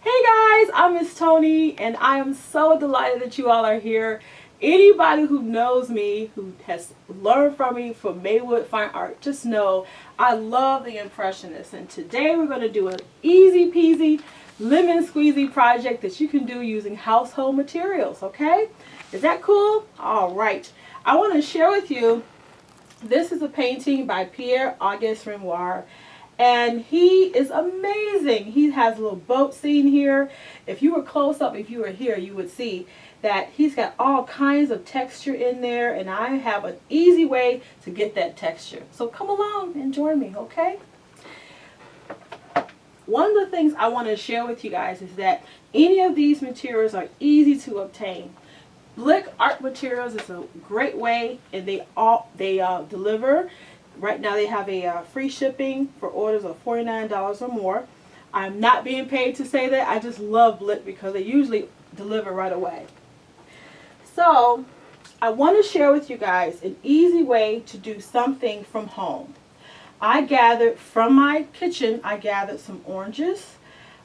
Hey guys, I'm Miss Toni, and I am so delighted that you all are here. Anybody who knows me, who has learned from me for Maywood Fine Art, just know I love the Impressionists. And today we're going to do an easy peasy lemon squeezy project that you can do using household materials, okay? Is that cool? All right. I want to share with you, this is a painting by Pierre-Auguste Renoir. And he is amazing. He has a little boat scene here. If you were close up, if you were here, you would see that he's got all kinds of texture in there. And I have an easy way to get that texture. So come along and join me, okay? One of the things I want to share with you guys is that any of these materials are easy to obtain. Blick Art Materials is a great way, and they deliver. Right now they have a free shipping for orders of $49 or more. I'm not being paid to say that. I just love Blick because they usually deliver right away. So I want to share with you guys an easy way to do something from home. I gathered from my kitchen, I gathered some oranges.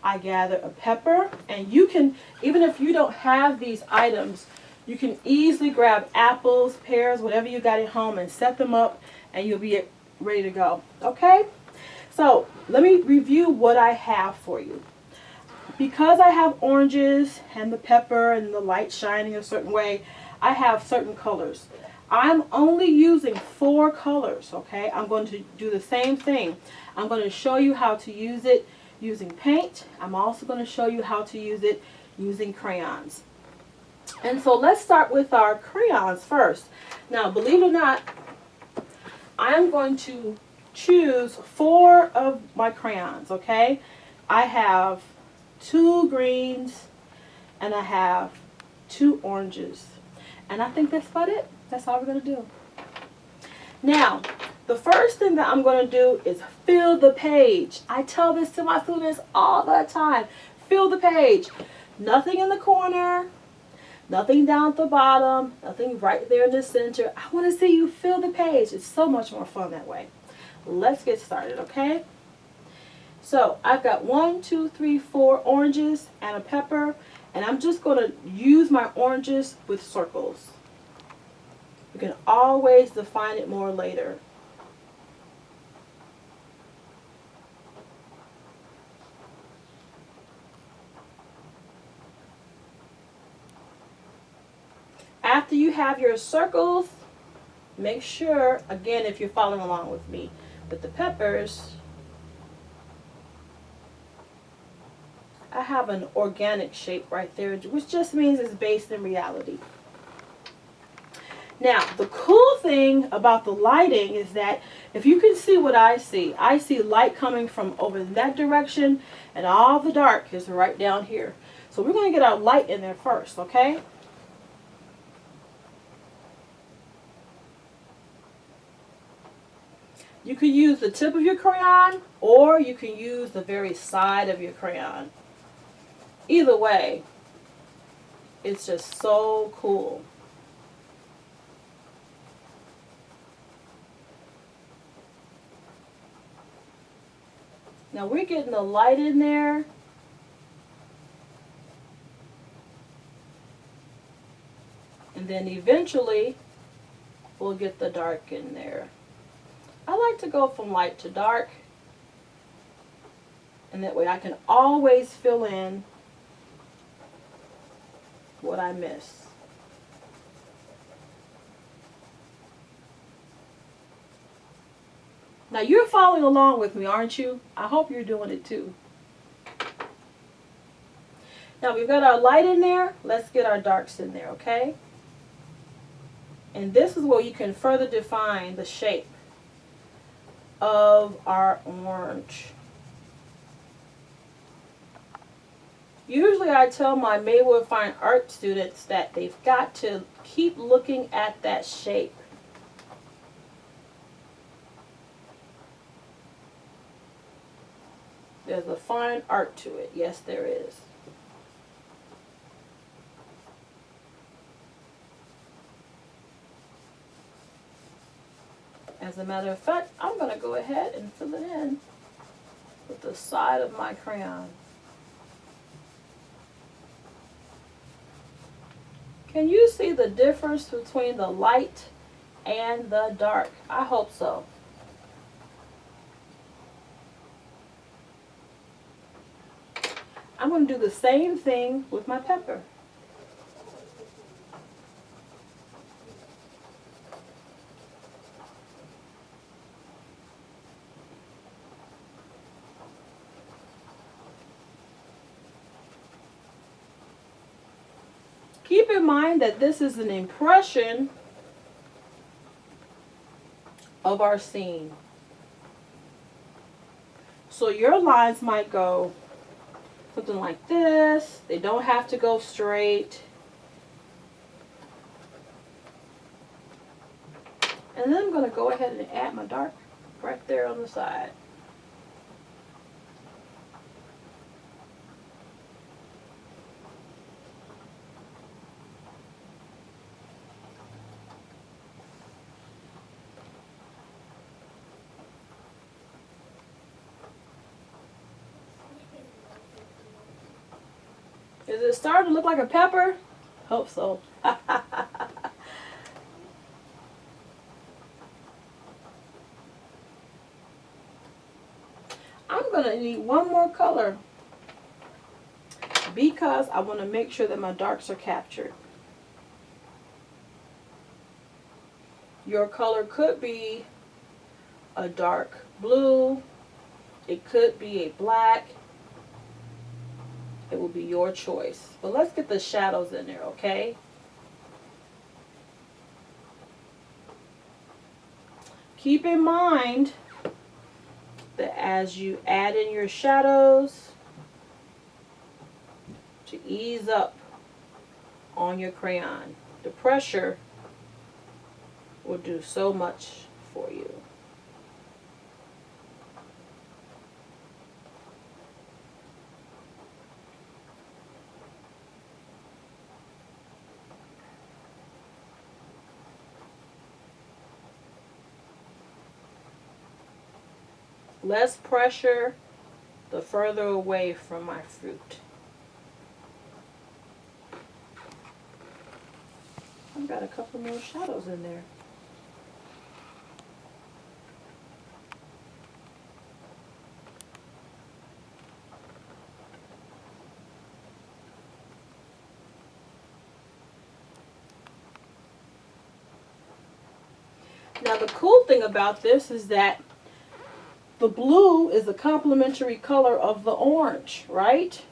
I gathered a pepper, and you can, even if you don't have these items, you can easily grab apples, pears, whatever you got at home and set them up, and you'll be ready to go. Okay? So let me review what I have for you. Because I have oranges and the pepper and the light shining a certain way, I have certain colors. I'm only using 4 colors, okay? I'm going to do the same thing. I'm going to show you how to use it using paint. I'm also going to show you how to use it using crayons. And so let's start with our crayons first. Now, believe it or not, I'm going to choose 4 of my crayons, okay? I have 2 greens and I have 2 oranges. And I think that's about it. That's all we're going to do. Now, the first thing that I'm going to do is fill the page. I tell this to my students all the time. Fill the page. Nothing in the corner. Nothing down at the bottom, nothing right there in the center. I want to see you fill the page. It's so much more fun that way. Let's get started, okay? So I've got 1, 2, 3, 4 oranges and a pepper, and I'm just going to use my oranges with circles. You can always define it more later. After you have your circles, make sure, again, if you're following along with me, with the peppers, I have an organic shape right there, which just means it's based in reality. Now, the cool thing about the lighting is that if you can see what I see light coming from over in that direction, and all the dark is right down here. So we're going to get our light in there first, okay? You can use the tip of your crayon, or you can use the very side of your crayon. Either way, it's just so cool. Now we're getting the light in there. And then eventually, we'll get the dark in there. I like to go from light to dark, and that way I can always fill in what I miss. Now you're following along with me, aren't you? I hope you're doing it too. Now we've got our light in there, let's get our darks in there, okay? And this is where you can further define the shape of our orange. Usually I tell my Maywood Fine Art students that they've got to keep looking at that shape. There's a fine art to it. Yes, there is. As a matter of fact, I'm going to go ahead and fill it in with the side of my crayon. Can you see the difference between the light and the dark? I hope so. I'm going to do the same thing with my pepper. Keep in mind that this is an impression of our scene. So your lines might go something like this. They don't have to go straight. And then I'm going to go ahead and add my dark right there on the side. Is it starting to look like a pepper? Hope so. I'm going to need one more color because I want to make sure that my darks are captured. Your color could be a dark blue. It could be a black. It will be your choice. But let's get the shadows in there, okay? Keep in mind that as you add in your shadows, to ease up on your crayon. The pressure will do so much for you. Less pressure, the further away from my fruit. I've got a couple more shadows in there. Now the cool thing about this is that the blue is a complementary color of the orange, right?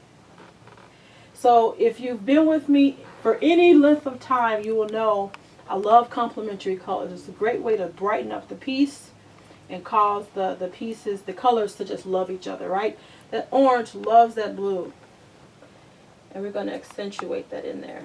So if you've been with me for any length of time, you will know I love complementary colors. It's a great way to brighten up the piece and cause the pieces, the colors to just love each other, right? That orange loves that blue. And we're going to accentuate that in there.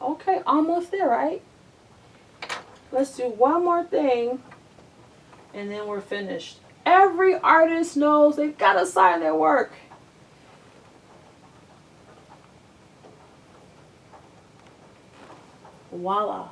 Okay, almost there, right? Let's do one more thing and then we're finished. Every artist knows they've got to sign their work. Voila.